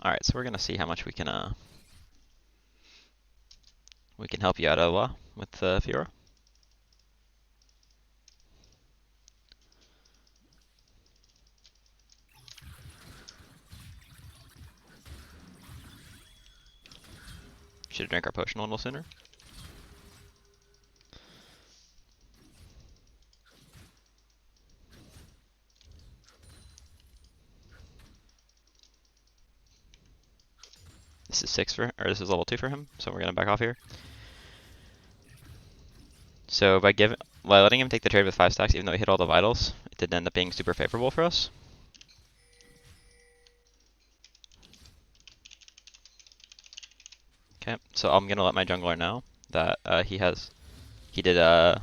Alright, so we're gonna see how much we can help you out, Ella, with Fiora. Should have drank our potion a little sooner. This is 6 for, or this is level 2 for him, so we're gonna back off here. So by letting him take the trade with 5 stacks, even though he hit all the vitals, it didn't end up being super favorable for us. Okay, so I'm gonna let my jungler know that he did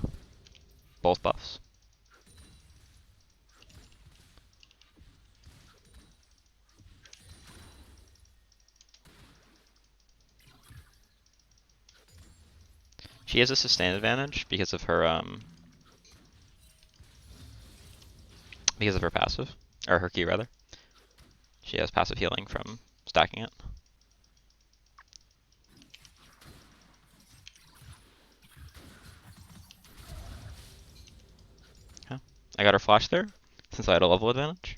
both buffs. She has a sustain advantage because of her passive, or her key rather. She has passive healing from stacking it. Okay. I got her flash there since I had a level advantage.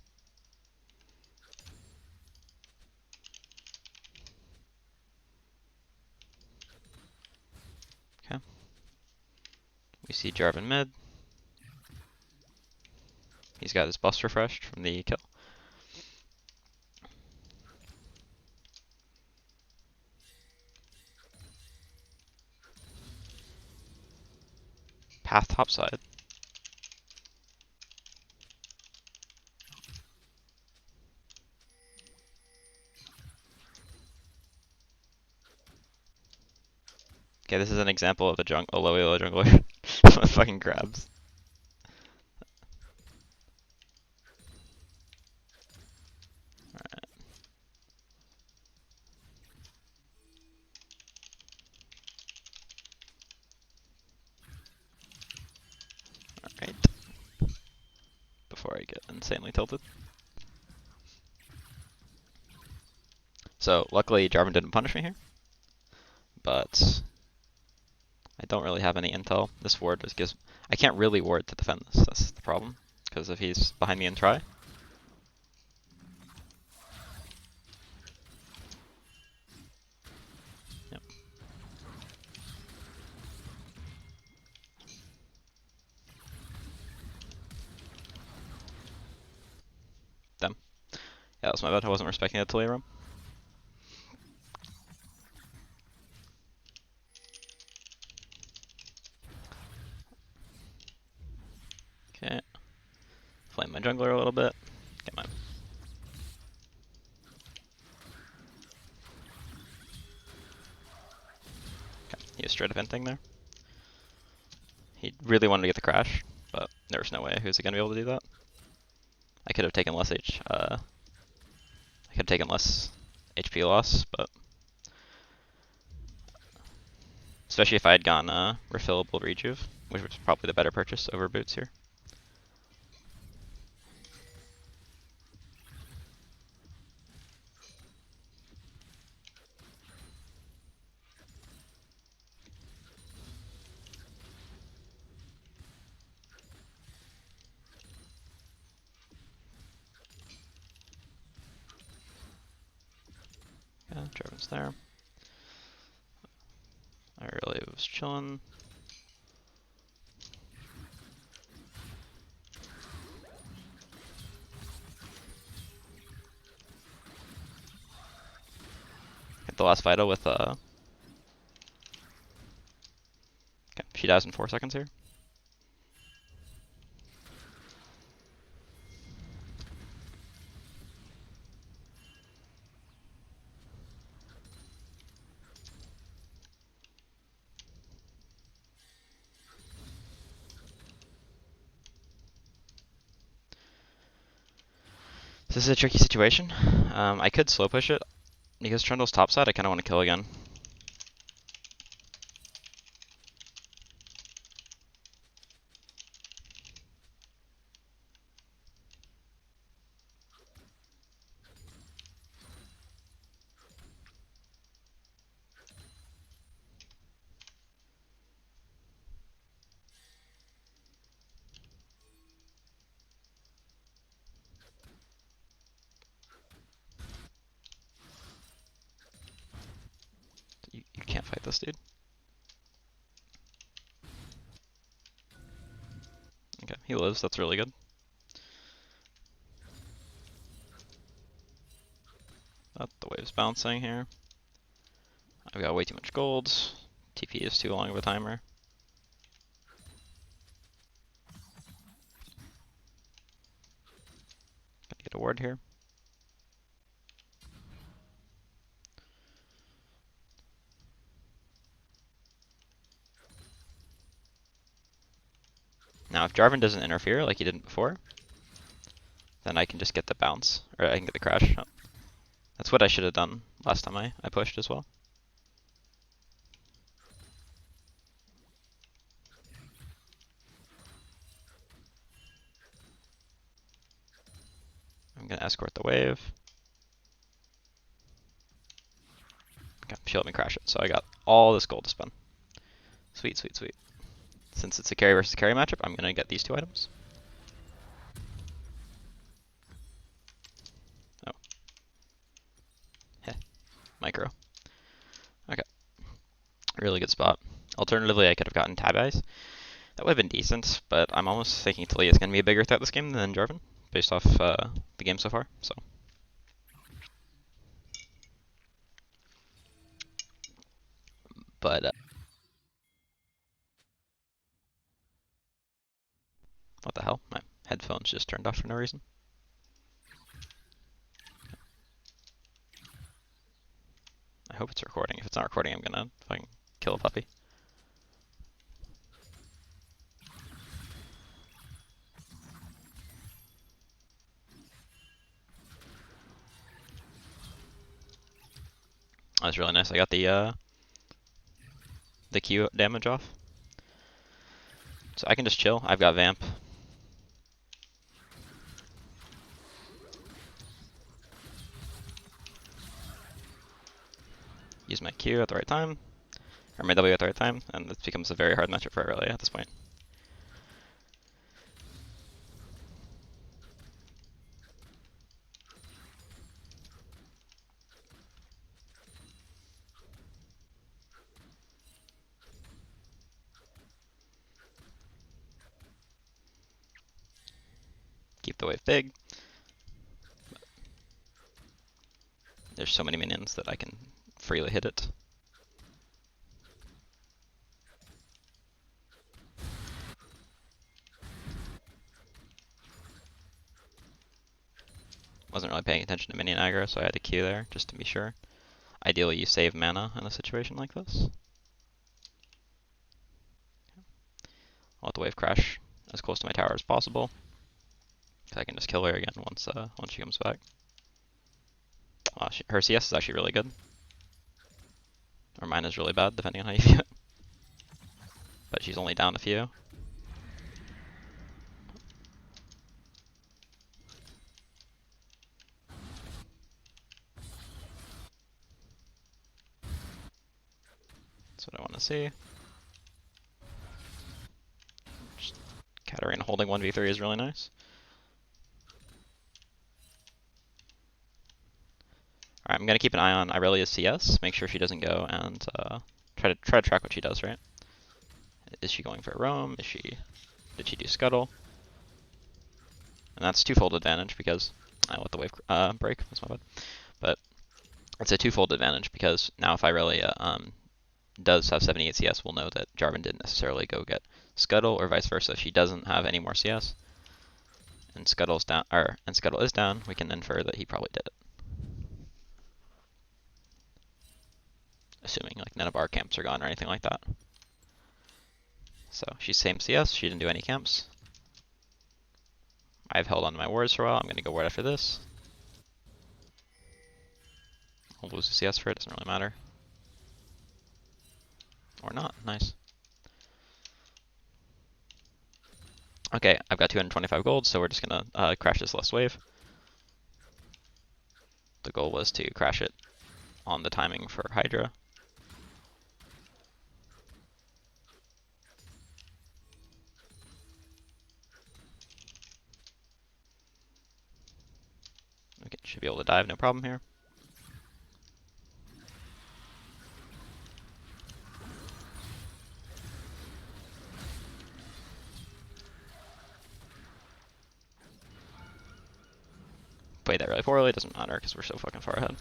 Okay. We see Jarvan mid. He's got his bust refreshed from the kill. Path topside. Okay, this is an example of a low elo jungler with fucking grabs. Alright. Alright. Before I get insanely tilted. So luckily Jarvan didn't punish me here, but I don't really have any intel. This ward just gives... I can't really ward to defend this, that's the problem. Because if he's behind me and try... Yep. Them. Yeah, that was my bad, I wasn't respecting that Talia room. Okay. Flame my jungler a little bit. Get my... Okay, he was straight up venting there. He really wanted to get the crash, but there was no way he was going to be able to do that. I could have taken less HP loss, but especially if I had gone refillable rejuve, which was probably the better purchase over boots here. Yeah, Jarvan's there. I really was chilling. Hit the last vital with okay, she dies in 4 seconds here. This is a tricky situation. I could slow push it. Because Trundle's topside, I kind of want to kill again. can't fight this dude. Okay, he lives. That's really good. The wave's bouncing here. I've got way too much gold. TP is too long of a timer. Gotta get a ward here. Now, if Jarvan doesn't interfere like he didn't before, then I can just get the bounce, or I can get the crash. Oh. That's what I should have done last time I pushed as well. I'm gonna escort the wave. Okay, she let me crash it, so I got all this gold to spend. Sweet, sweet, sweet. Since it's a carry versus carry matchup, I'm gonna get these two items. Oh. Heh. Micro. Okay. Really good spot. Alternatively, I could have gotten Tab Eyes. That would have been decent, but I'm almost thinking Talia is going to be a bigger threat this game than Jarvan, based off the game so far. So, but what the hell? My headphones just turned off for no reason. I hope it's recording. If it's not recording, I'm gonna fucking kill a puppy. That was really nice. I got the Q damage off. So I can just chill. I've got Vamp. Use my Q at the right time, or my W at the right time, and it becomes a very hard matchup for Aurelia at this point. Keep the wave big. There's so many minions that I can freely hit it. Wasn't really paying attention to minion aggro, so I had to Q there, just to be sure. Ideally, you save mana in a situation like this. I'll let the wave crash as close to my tower as possible. I can just kill her again once she comes back. Her CS is actually really good. Or mine is really bad, depending on how you view it. But she's only down a few. That's what I want to see. Just Katarina holding 1v3 is really nice. Alright, I'm gonna keep an eye on Irelia's CS, make sure she doesn't go and try to track what she does, right? Is she going for a roam? Did she do scuttle? And that's twofold advantage because I let the wave break, that's my bad. But it's a twofold advantage because now if Irelia does have 78 CS, we'll know that Jarvan didn't necessarily go get scuttle, or vice versa. If she doesn't have any more CS and Scuttle's down, and Scuttle is down, we can infer that he probably did it. Assuming like none of our camps are gone or anything like that. So she's same CS, she didn't do any camps. I've held on to my wards for a while, I'm gonna go ward after this. I'll lose the CS for it, doesn't really matter. Or not, nice. Okay, I've got 225 gold, so we're just gonna crash this last wave. The goal was to crash it on the timing for Hydra. Okay, should be able to dive, no problem here. really poorly. It doesn't matter because we're so fucking far ahead.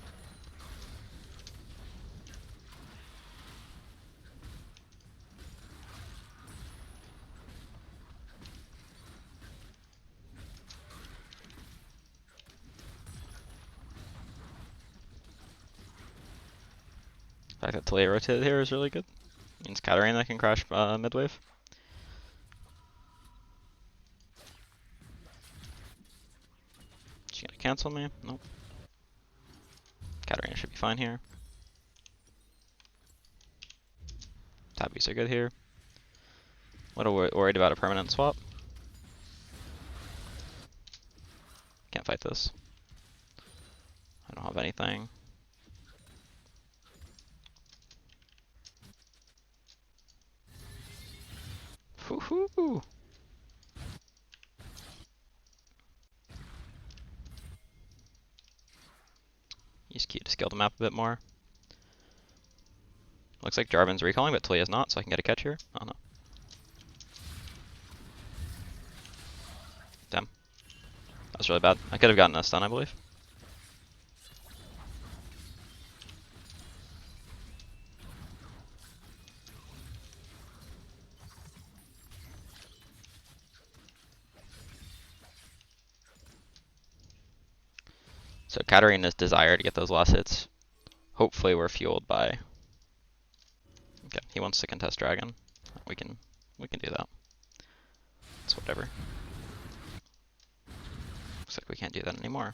The fact that Talia rotated here is really good. Means Katarina can crash mid wave. She gonna cancel me? Nope. Katarina should be fine here. Tabbies are good here. Little worried about a permanent swap. Can't fight this. I don't have anything. Woohoo! Use Q to scale the map a bit more. Looks like Jarvan's recalling, but Talia's not, so I can get a catch here. Oh no. Damn. That was really bad. I could have gotten a stun, I believe. So Katarina's desire to get those last hits, hopefully were fueled by... Okay, he wants to contest Dragon. We can do that. It's whatever. Looks like we can't do that anymore.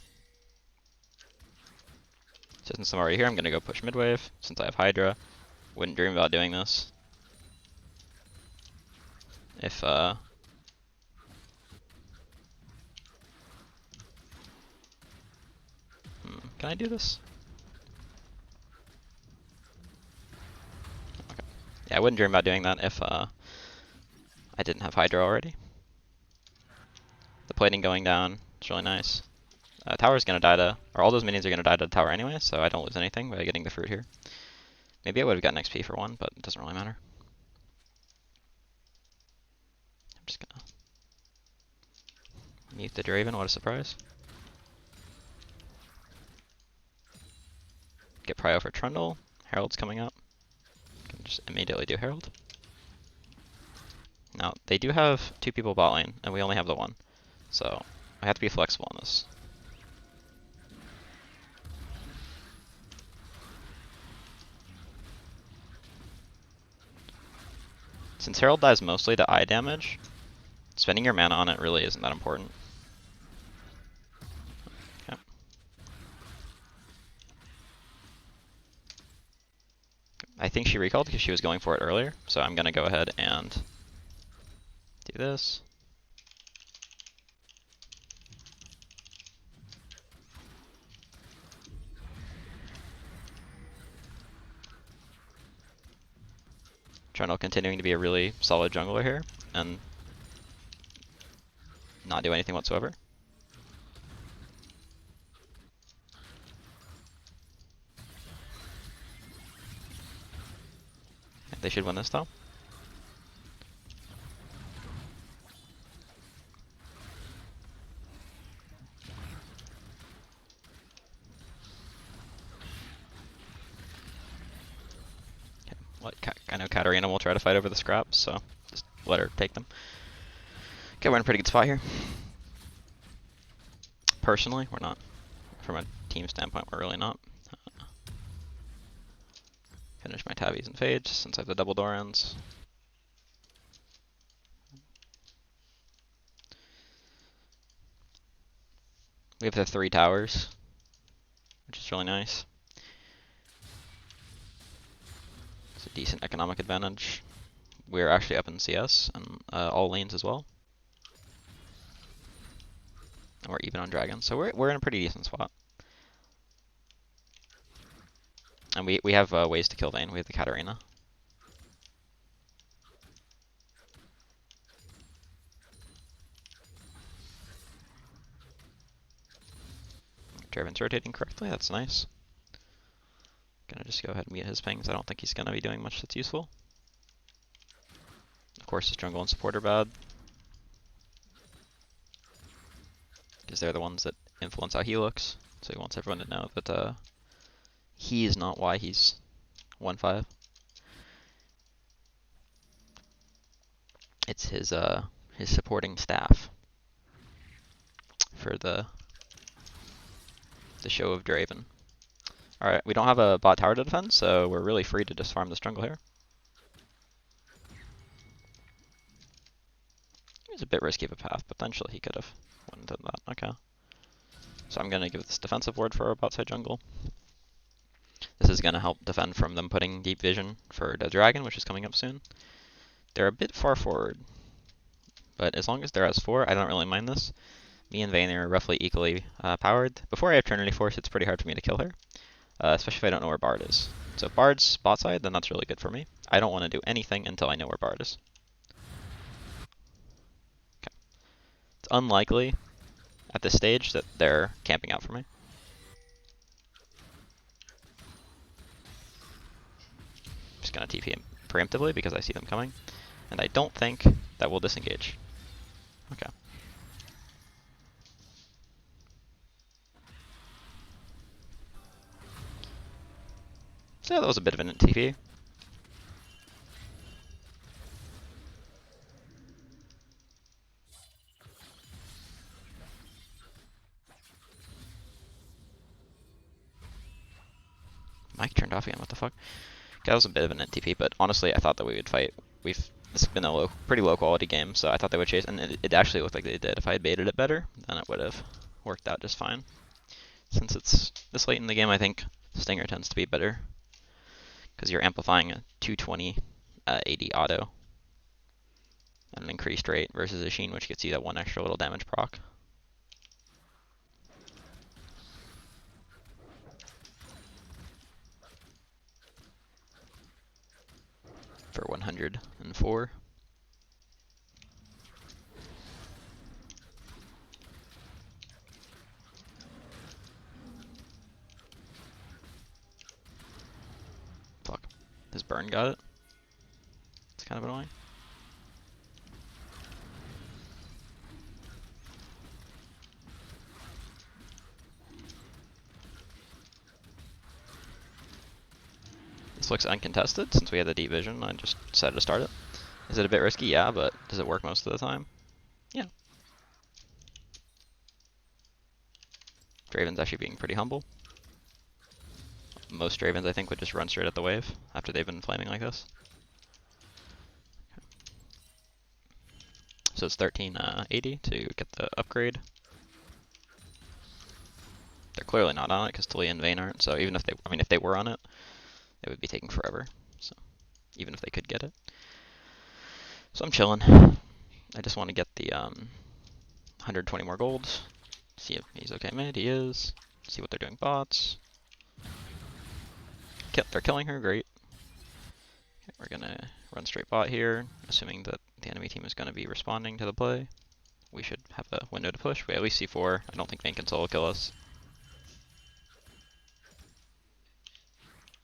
So since I'm already here, I'm gonna go push mid wave. Since I have Hydra, wouldn't dream about doing this. If can I do this? Okay. Yeah, I wouldn't dream about doing that if I didn't have Hydra already. The plating going down, it's really nice. Tower's gonna die to, or all those minions are gonna die to the tower anyway, so I don't lose anything by getting the fruit here. Maybe I would have gotten XP for one, but it doesn't really matter. I'm just gonna mute the Draven, what a surprise. Get Prio for Trundle. Herald's coming up. Can just immediately do Herald. Now, they do have 2 people bot lane, and we only have the 1. So, I have to be flexible on this. Since Herald dies mostly to eye damage, spending your mana on it really isn't that important. Okay. I think she recalled because she was going for it earlier, so I'm gonna go ahead and do this. Trundle continuing to be a really solid jungler here, and not do anything whatsoever. They should win this though. I know Katarina will try to fight over the scraps, so just let her take them. Okay, we're in a pretty good spot here. Personally, we're not. From a team standpoint, we're really not. Finish my tabbies and fades since I have the double Dorans. We have the 3 towers, which is really nice. It's a decent economic advantage. We're actually up in CS and all lanes as well. And we're even on Dragon, so we're in a pretty decent spot. And we have ways to kill Vayne. We have the Katarina. Draven's rotating correctly, that's nice. Gonna just go ahead and mute his pings. I don't think he's gonna be doing much that's useful. Of course, his jungle and support are bad, because they're the ones that influence how he looks. so he wants everyone to know that he is not why he's 1-5. It's his supporting staff for the show of Draven. Alright, we don't have a bot tower to defend, so we're really free to just farm this jungle here. It's a bit risky of a path, potentially he could have went and done that. Okay. So I'm going to give this defensive ward for our bot side jungle. This is going to help defend from them putting deep vision for the dragon, which is coming up soon. They're a bit far forward, but as long as they're S4, I don't really mind this. Me and Vayne are roughly equally powered. Before I have Trinity Force, it's pretty hard for me to kill her, especially if I don't know where Bard is. So if Bard's bot side, then that's really good for me. I don't want to do anything until I know where Bard is. Okay. It's unlikely at this stage that they're camping out for me. Just gonna TP him preemptively because I see them coming, and I don't think that will disengage. Okay. So that was a bit of an TP. Mic turned off again, what the fuck? That was a bit of an NTP, but honestly I thought that we would fight. This has been a pretty low quality game, so I thought they would chase, and it actually looked like they did. If I had baited it better, then it would have worked out just fine. Since it's this late in the game, I think Stinger tends to be better, because you're amplifying a 220 AD auto at an increased rate versus a Sheen, which gets you that one extra little damage proc. For 104. Fuck. His burn got it. It's kind of annoying. This looks uncontested since we had the deep vision. I just decided to start it. Is it a bit risky? Yeah, but does it work most of the time? Yeah. Draven's actually being pretty humble. Most Dravens, I think, would just run straight at the wave after they've been flaming like this. So it's 1380 to get the upgrade. They're clearly not on it because Talia and Vayne aren't, so even if they, if they were on it, it would be taking forever, so even if they could get it. So I'm chilling. I just want to get the 120 more golds. See if he's okay mid. He is. See what they're doing bots. They're killing her, great. Okay, we're gonna run straight bot here, assuming that the enemy team is gonna be responding to the play. We should have a window to push. We at least see 4. I don't think Vayne can solo kill us.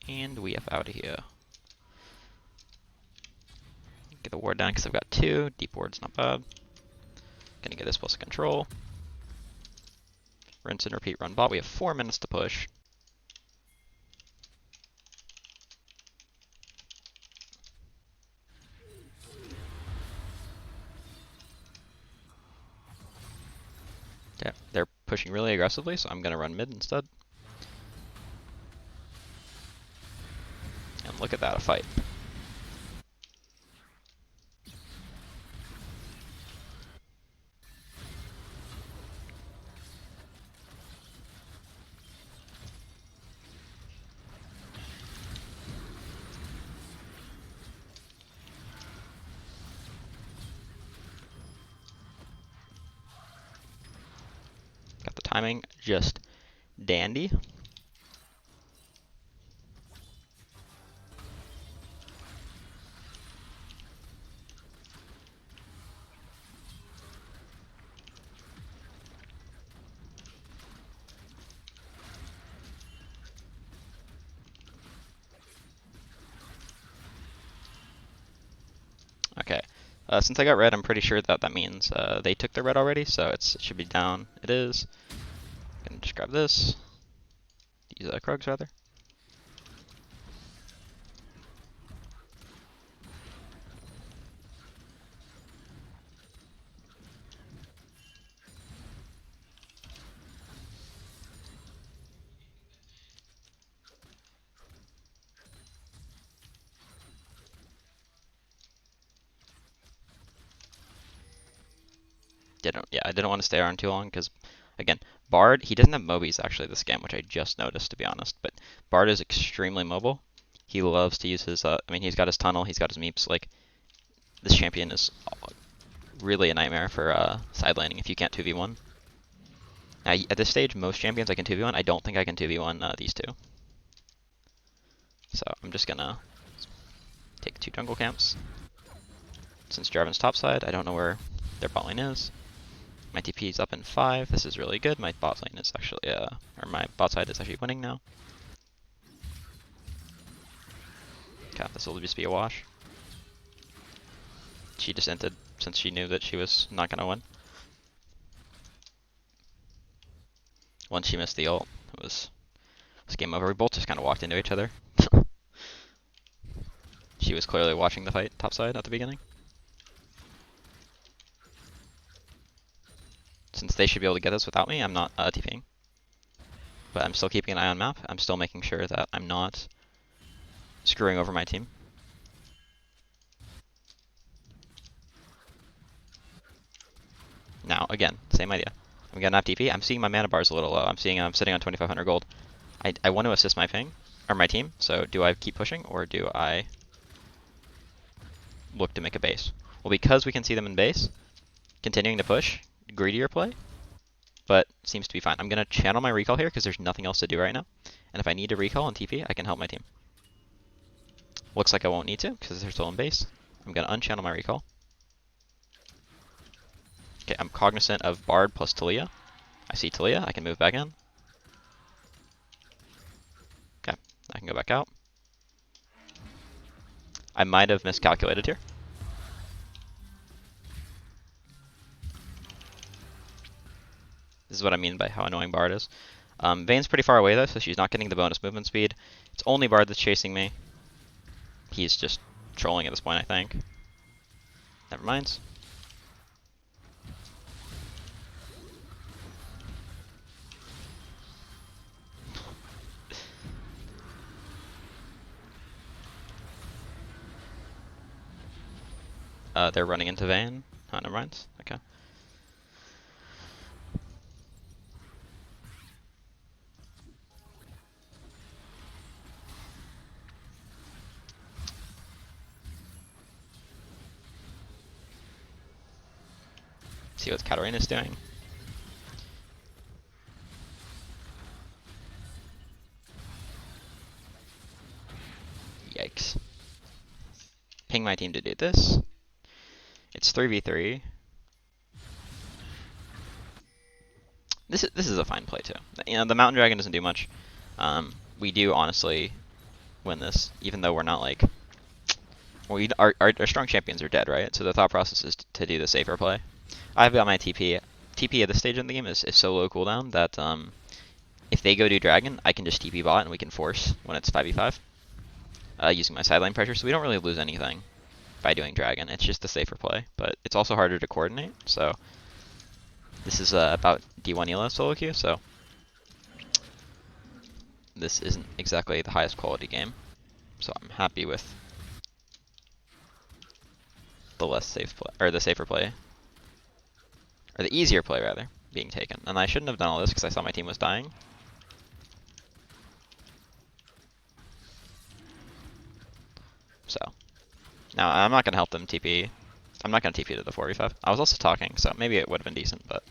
And we F out of here. Get the ward down because I've got 2. Deep ward's not bad. Gonna get this plus control. Rinse and repeat, run bot. We have 4 minutes to push. Yeah, they're pushing really aggressively, so I'm gonna run mid instead. And look at that, a fight. Got the timing just dandy. Okay, since I got red, I'm pretty sure that that means they took their red already, so it should be down. It is. Gonna just grab this. These Krugs, rather. I didn't want to stay around too long because, again, Bard, he doesn't have Mobies actually this game, which I just noticed to be honest. But Bard is extremely mobile. He loves to use his. I mean, he's got his tunnel, he's got his meeps. Like, this champion is really a nightmare for side laning if you can't 2v1. Now, at this stage, most champions I can 2v1. I don't think I can 2v1 these two. So I'm just gonna take 2 jungle camps. Since Jarvan's topside, I don't know where their bot lane is. My TP is up in 5. This is really good. My bot lane is actually, or my bot side is actually winning now. Okay, this will just be a wash. She just entered since she knew that she was not gonna win. Once she missed the ult, it was game over. We both just kind of walked into each other. She was clearly watching the fight topside at the beginning. Since they should be able to get this without me, I'm not TPing. But I'm still keeping an eye on map. I'm still making sure that I'm not screwing over my team. Now, again, same idea. I'm getting off TP. I'm seeing my mana bars a little low. I'm seeing I'm sitting on 2,500 gold. I want to assist my ping, or my team, so do I keep pushing, or do I look to make a base? Well, because we can see them in base, continuing to push, greedier play, but seems to be fine. I'm going to channel my recall here because there's nothing else to do right now. And if I need to recall and TP, I can help my team. Looks like I won't need to because they're still in base. I'm going to unchannel my recall. Okay, I'm cognizant of Bard plus Talia. I see Talia, I can move back in. Okay, I can go back out. I might have miscalculated here. This is what I mean by how annoying Bard is. Vayne's pretty far away though, so she's not getting the bonus movement speed. It's only Bard that's chasing me. He's just trolling at this point, I think. Never mind. They're running into Vayne. Oh, never mind. Okay. See what Katarina's doing. Yikes. Ping my team to do this. It's 3v3. This is a fine play too. You know, the Mountain Dragon doesn't do much. We do honestly win this, even though we're not like... Well, our strong champions are dead, right? So the thought process is to do the safer play. I've got my TP. TP at this stage in the game is so low cooldown that if they go do Dragon, I can just TP bot and we can force when it's 5v5 using my sideline pressure, so we don't really lose anything by doing Dragon. It's just a safer play, but it's also harder to coordinate, so this is about D1 Elo solo queue, so this isn't exactly the highest quality game, so I'm happy with the less safe play, or the safer play, or the easier play rather, being taken. And I shouldn't have done all this because I saw my team was dying. So now I'm not gonna help them TP. I'm not gonna TP to the 4v5. I was also talking, so maybe it would have been decent, but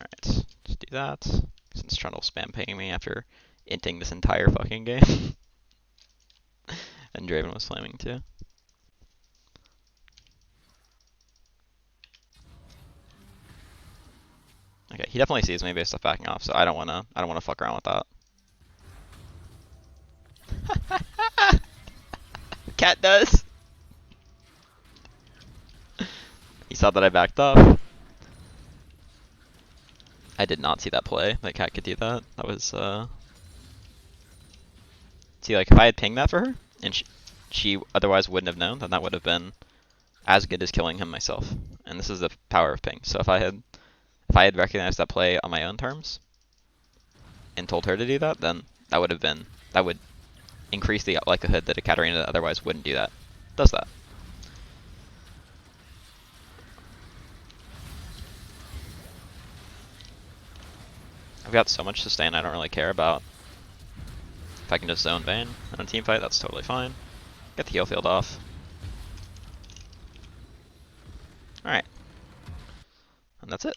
alright, let's do that. Since Trundle's spam pinging me after inting this entire fucking game. And Draven was flaming too. Okay, he definitely sees me based off backing off, so I don't wanna fuck around with that. Cat does. He saw that I backed off. I did not see that play. That cat could do that. That was, See, like, if I had pinged that for her, and she otherwise wouldn't have known, then that would have been as good as killing him myself. And this is the power of ping. So if I had recognized that play on my own terms, and told her to do that, then that would increase the likelihood that a Katarina that otherwise wouldn't do that does that. I've got so much sustain, I don't really care about if I can just zone Vayne in a team fight, that's totally fine. Get the heal field off. Alright. And that's it.